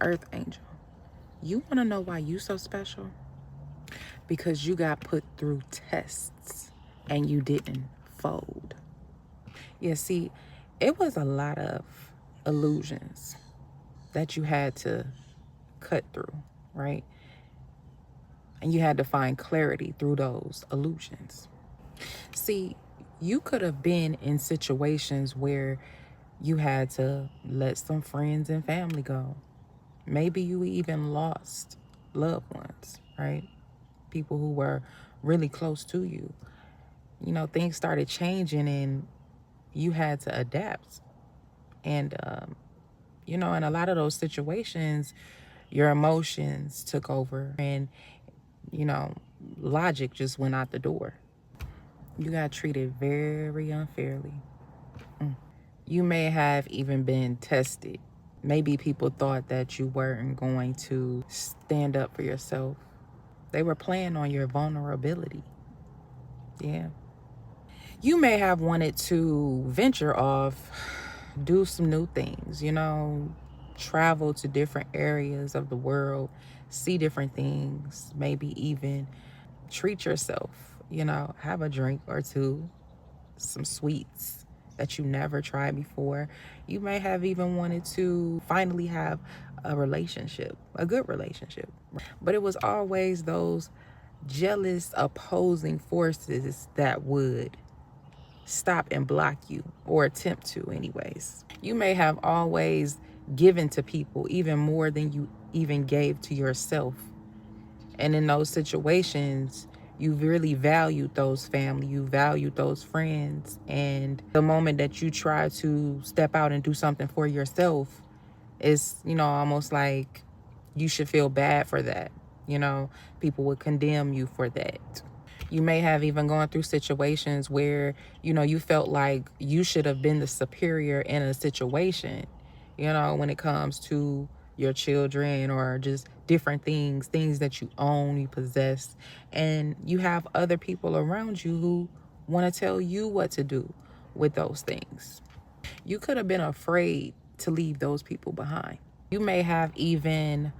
Earth angel, you want to know why you so special? Because you got put through tests and you didn't fold. Yeah, see, it was a lot of illusions that you had to cut through, right? And you had to find clarity through those illusions. See, you could have been in situations where you had to let some friends and family go. Maybe you even lost loved ones, right? People who were really close to you. You know, things started changing and you had to adapt. And, you know, in a lot of those situations, your emotions took over and, you know, logic just went out the door. You got treated very unfairly. You may have even been tested. Maybe people thought that you weren't going to stand up for yourself. They were playing on your vulnerability. Yeah. You may have wanted to venture off, do some new things, you know, travel to different areas of the world, see different things, maybe even treat yourself, you know, have a drink or two, some sweets that you never tried before. You may have even wanted to finally have a relationship, a good relationship. But it was always those jealous, opposing forces that would stop and block you, or attempt to anyways. You may have always given to people even more than you even gave to yourself. And in those situations, you really valued those family, you valued those friends. And the moment that you try to step out and do something for yourself, it's, you know, almost like you should feel bad for that. You know, people would condemn you for that. You may have even gone through situations where, you know, you felt like you should have been the superior in a situation, you know, when it comes to your children or just different things that you own, you possess. And you have other people around you who want to tell you what to do with those things. You could have been afraid to leave those people behind. You may have even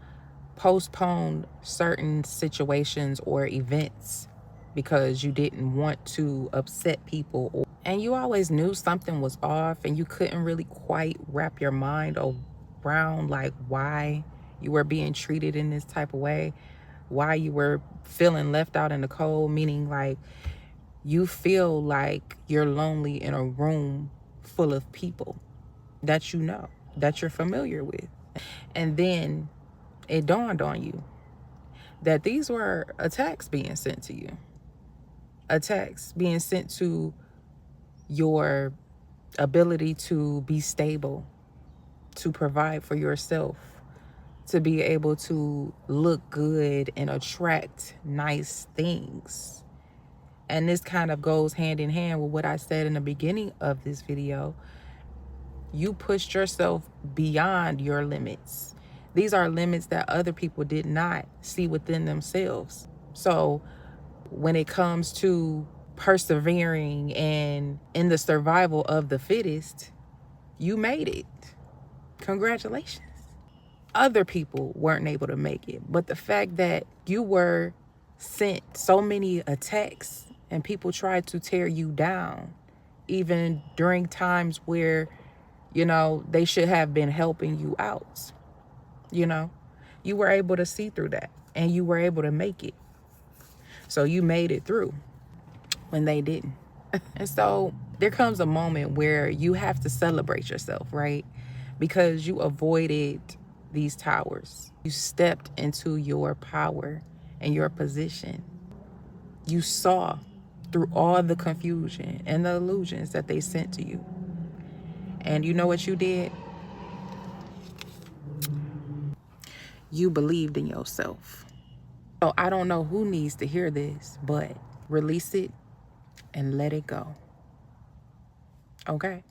postponed certain situations or events because you didn't want to upset people, and you always knew something was off and you couldn't really quite wrap your mind around like why you were being treated in this type of way, why you were feeling left out in the cold, meaning like you feel like you're lonely in a room full of people that you know, that you're familiar with. And then it dawned on you that these were attacks being sent to you, attacks being sent to your ability to be stable, to provide for yourself, to be able to look good and attract nice things. And this kind of goes hand in hand with what I said in the beginning of this video. You pushed yourself beyond your limits. These are limits that other people did not see within themselves. So when it comes to persevering and in the survival of the fittest, you made it. Congratulations. Other people weren't able to make it, but the fact that you were sent so many attacks and people tried to tear you down, even during times where, you know, they should have been helping you out, you know, you were able to see through that and you were able to make it. So you made it through when they didn't. And so there comes a moment where you have to celebrate yourself, right? Because you avoided these towers. You stepped into your power and your position. You saw through all the confusion and the illusions that they sent to you. And you know what you did? You believed in yourself. So I don't know who needs to hear this, but release it and let it go. Okay?